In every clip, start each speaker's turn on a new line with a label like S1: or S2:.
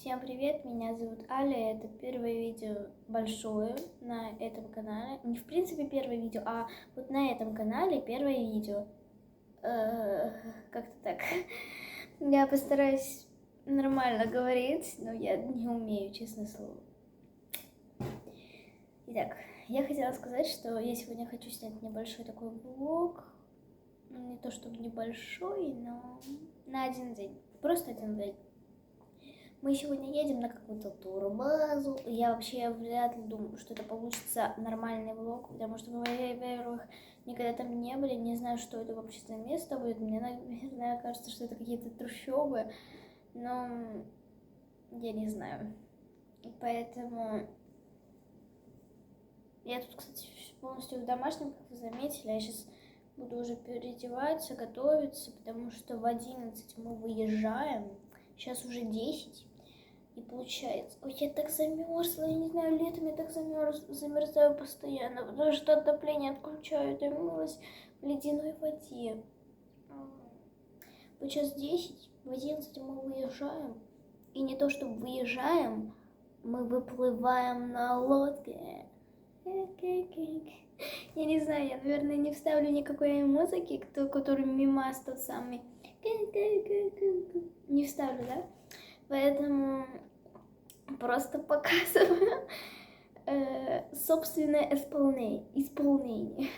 S1: Всем привет, меня зовут Аля, это первое видео большое на этом канале. Не в принципе первое видео, а вот на этом канале первое видео. Как-то так. Я постараюсь нормально говорить, но я не умею, честное слово. Итак, я хотела сказать, что я сегодня хочу снять небольшой такой влог. Не то чтобы небольшой, но на один день. Просто один день. Мы сегодня едем на какую-то турбазу. Я вообще вряд ли думаю, что это получится нормальный влог, потому что мы, во-первых, никогда там не были, не знаю, что это вообще за место будет. Мне, наверное, кажется, что это какие-то трущобы, но я не знаю. Поэтому я тут, кстати, полностью в домашнем, как вы заметили. Я сейчас буду уже переодеваться, готовиться, потому что в 11 мы выезжаем. Сейчас уже 10. И получается, ой, я так замерзла, я не знаю, летом я так замерзаю постоянно, потому что отопление отключают, я мылась в ледяной воде. Вот сейчас 10, в 11 мы выезжаем, и не то, что выезжаем, мы выплываем на лодке. Я не знаю, я, наверное, не вставлю никакой музыки, который мимас тот самый. Не вставлю, да? Поэтому просто показываю собственное исполнение.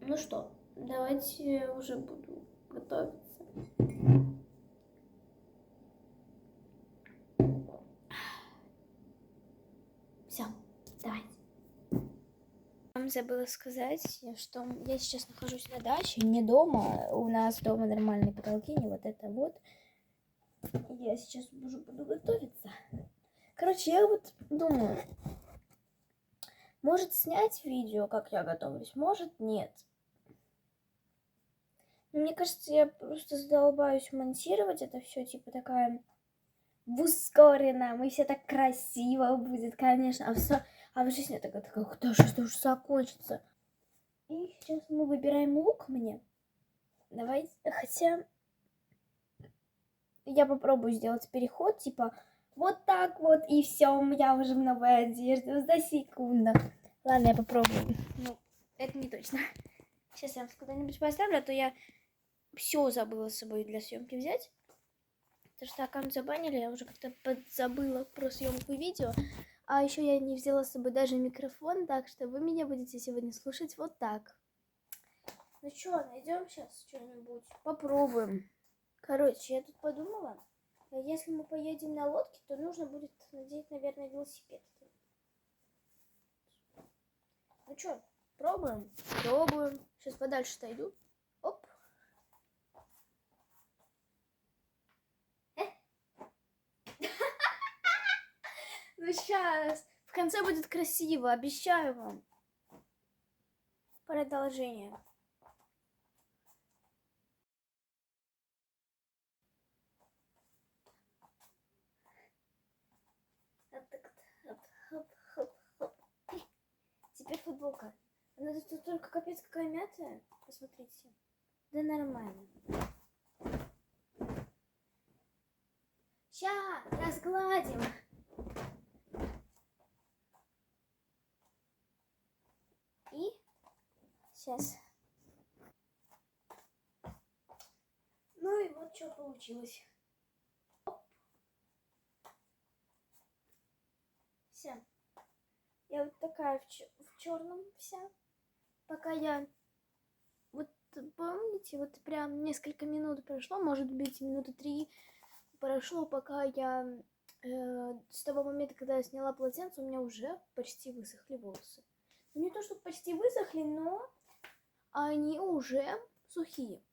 S1: Ну что, давайте уже буду готовиться. Все, давайте. Я забыла сказать, что я сейчас нахожусь на даче, не дома. У нас дома нормальные потолки, не вот это вот. Я сейчас уже буду готовиться. Короче, я вот думаю, может снять видео, как я готовлюсь, может нет. Но мне кажется, я просто задолбаюсь монтировать это все, типа такая в ускоренно, мы все так красиво будет, конечно. А в жизни такая, когда же это уже закончится? И сейчас мы выбираем лук мне. Давайте, хотя я попробую сделать переход, типа вот так вот, и все, я уже в новой одежде за секунду. Ладно, я попробую. Ну, это не точно. Сейчас я вам куда-нибудь поставлю, а то я все забыла с собой для съемки взять. Потому что аккаунт забанили, я уже как-то подзабыла про съемку видео. А еще я не взяла с собой даже микрофон, так что вы меня будете сегодня слушать вот так. Ну что, найдем сейчас что-нибудь? Попробуем. Короче, я тут подумала, если мы поедем на лодке, то нужно будет надеть, наверное, велосипед. Ну что, пробуем? Пробуем. Сейчас подальше отойду. Оп. Ну сейчас. В конце будет красиво, обещаю вам. Продолжение. Теперь футболка. Она тут только капец какая мятая. Посмотрите. Да нормально. Ща, разгладим. И сейчас. Ну и вот что получилось. Оп. Все. Я вот такая в черном вся. Пока я... Вот помните, вот прям несколько минут прошло, может быть, минуты 3 прошло, пока я... с того момента, когда я сняла полотенце, у меня уже почти высохли волосы. Ну, не то, что почти высохли, но они уже сухие.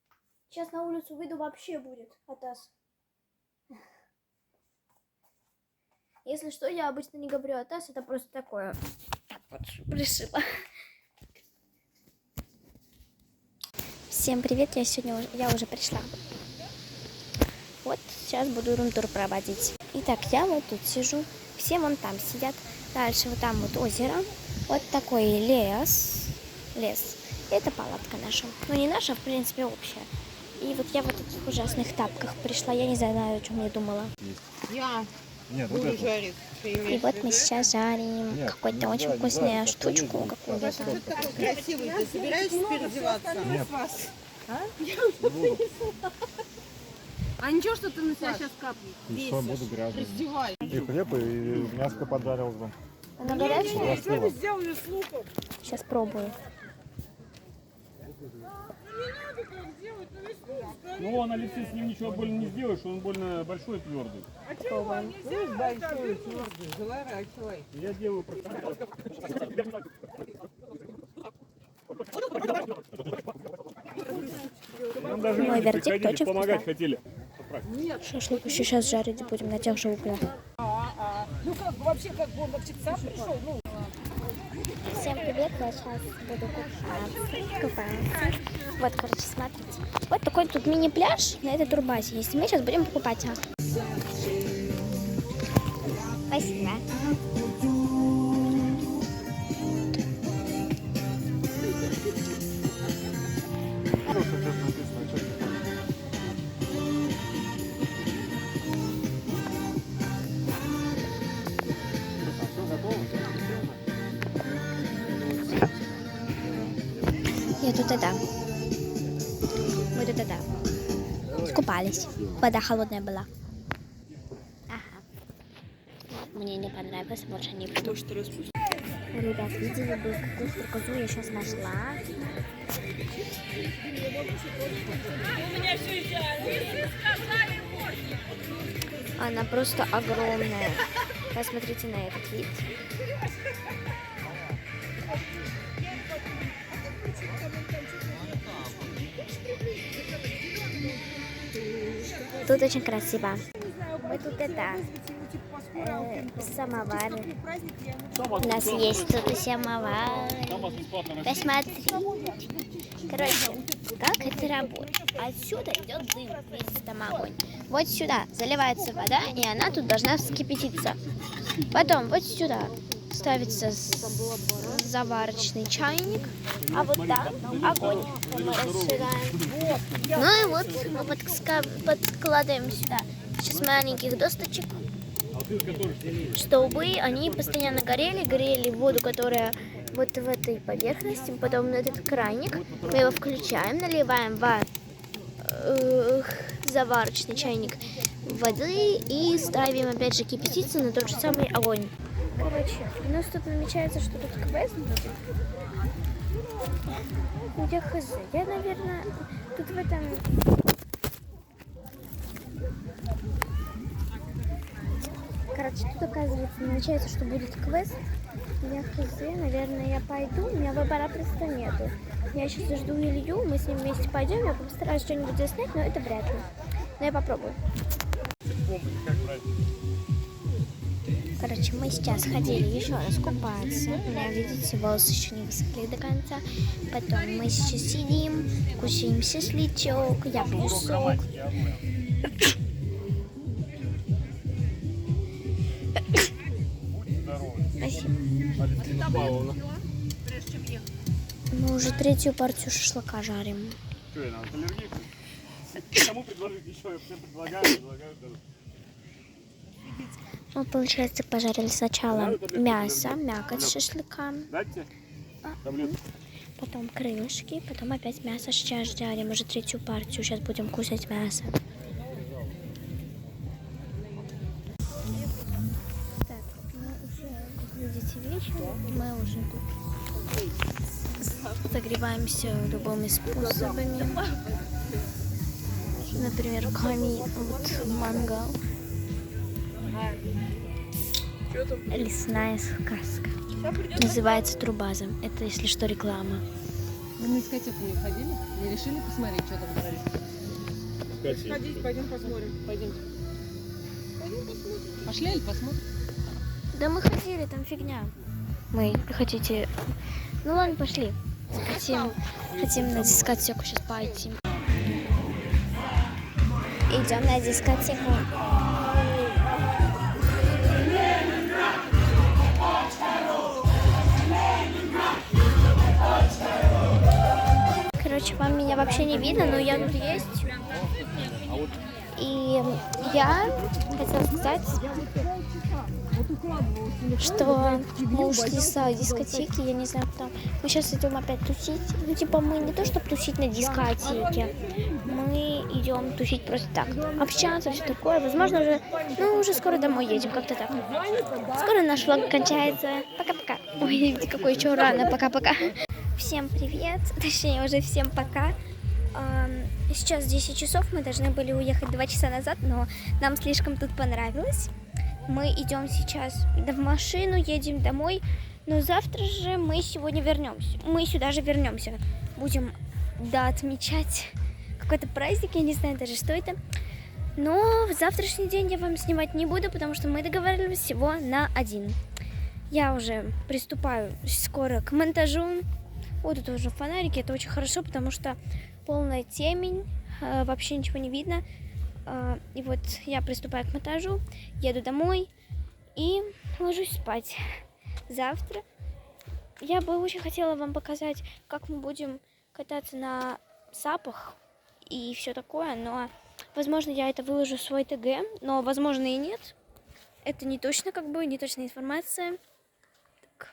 S1: Сейчас на улицу выйду, вообще будет атас. Если что, я обычно не говорю атас, это просто такое. Так вот, решила. Всем привет, я уже пришла. Вот, сейчас буду рум-тур проводить. Итак, я вот тут сижу, все вон там сидят. Дальше вот там вот озеро, вот такой лес. Это палатка наша. Ну, не наша, в принципе, общая. И вот я в этих ужасных тапках пришла. Я не знаю, о чем я думала.
S2: Нет, вот это.
S3: жарит.
S1: И вот мы сейчас жарим какую-то очень вкусную штучку какую-то.
S3: Такой красивый, ты собираешься переодеваться?
S2: Нет.
S3: А ничего, что ты на себя сейчас капнешь?
S2: И что, буду грязным.
S3: Раздевай.
S2: И хлеб, и мяско поджарил бы.
S1: Она горячая?
S2: Остыло.
S3: Сделали с луком.
S1: Сейчас пробую.
S4: Ну, он, Алексей, с ним ничего больно не сделаешь, он больно большой и твердый.
S3: Видишь, большой, твердый, заворачивай.
S4: Я делаю Нам даже
S1: Мой
S4: люди
S1: вертик
S4: приходили,
S1: очень
S4: помогать
S1: вкусный.
S4: хотели.
S1: Шашлык еще сейчас жарить будем на тех же углях.
S3: Ну как, вообще, как бы он вообще сам пришел, ну.
S1: Всем привет, я сейчас буду купаться. Вот, короче, смотрите. Вот такой тут мини-пляж на этой турбазе есть. Мы сейчас будем покупаться. Спасибо.
S2: Ну, что здесь написано, что здесь написано. Все готово?
S1: Я тут это. Мы тут это. Купались. Вода холодная была. Ага. Мне не понравилось, больше не буду. Ребят, видели бы, какую стрекозу я сейчас нашла? Она просто огромная. Посмотрите на этот вид. Тут очень красиво. Мы тут это самовар. У нас есть тут и самовар. Посмотри. Короче, как это работает? Отсюда идет дым, видите, там огонь. Вот сюда заливается вода, и она тут должна вскипятиться. Потом вот сюда ставится заварочный чайник, а вот там огонь мы рассчитаем. Ну и вот мы подкладываем сюда сейчас маленьких досточек, чтобы они постоянно горели воду, которая вот в этой поверхности, потом на этот краник, мы его включаем, наливаем в заварочный чайник воды и ставим опять же кипятиться на тот же самый огонь. Короче, у нас тут намечается, что тут квест будет. Я хз. Я, наверное, тут в этом... Короче, тут, оказывается, намечается, что будет квест. Я хз. Наверное, я пойду. У меня выбора просто нету. Я сейчас жду Илью, мы с ним вместе пойдем. Я постараюсь что-нибудь заснять, но это вряд ли. Но я попробую. Короче, мы сейчас ходили еще раз купаться. У меня, видите, волосы еще не высохли до конца. Потом мы сейчас сидим, кушаем шашлычок, я пью сок. Спасибо. Мы уже третью партию шашлыка жарим.
S4: Что, я надо аллергию? Кому предложить еще? Я всем предлагаю.
S1: Мы, получается, пожарили сначала мясо, мякоть шашлыка, потом крылышки, потом опять мясо. Сейчас жарим уже третью партию. Сейчас будем кушать мясо. Так, мы уже, как видите, вечер. Мы уже тут согреваемся любыми способами. Например, камин, вот мангал. Лесная сказка. Называется Турбаза. Это, если что, реклама.
S3: Вы на дискотеку не ходили? Не решили посмотреть, что там творится? Ходить, пойдем посмотрим. Пойдемте. Пойдем посмотрим. Пошли или посмотрим?
S1: Да мы ходили, там фигня. Мы хотите... Ну ладно, пошли. Хотим на дискотеку сейчас пойти. Идем на дискотеку. Короче, вам меня вообще не видно, но я тут есть. И я хотела сказать, что мы ушли с дискотеки, я не знаю, там. Мы сейчас идем опять тусить. Ну, типа, мы не то, чтобы тусить на дискотеке, мы идем тусить просто так, общаться, все такое. Возможно, уже скоро домой едем, как-то так. Скоро наш влог кончается. Пока-пока. Ой, видите, какой еще рано. Пока-пока. Всем привет, точнее, уже всем пока. Сейчас 10 часов, мы должны были уехать 2 часа назад, но нам слишком тут понравилось. Мы идем сейчас в машину, едем домой, но завтра же мы сегодня вернемся. Мы сюда же вернемся. Будем, отмечать какой-то праздник, я не знаю даже, что это. Но в завтрашний день я вам снимать не буду, потому что мы договаривались всего на 1. Я уже приступаю скоро к монтажу. Вот тут уже фонарики, это очень хорошо, потому что полная темень, вообще ничего не видно. И вот я приступаю к монтажу, еду домой и ложусь спать. Завтра я бы очень хотела вам показать, как мы будем кататься на сапах и все такое, но, возможно, я это выложу в свой ТГ, но, возможно, и нет. Это не точно, не точная информация. Так.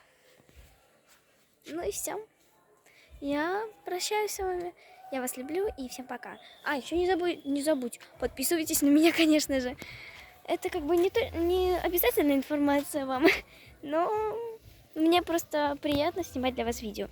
S1: Ну и все. Я прощаюсь с вами. Я вас люблю и всем пока. Еще не забудь, подписывайтесь на меня, конечно же. Это не обязательная информация вам, но мне просто приятно снимать для вас видео.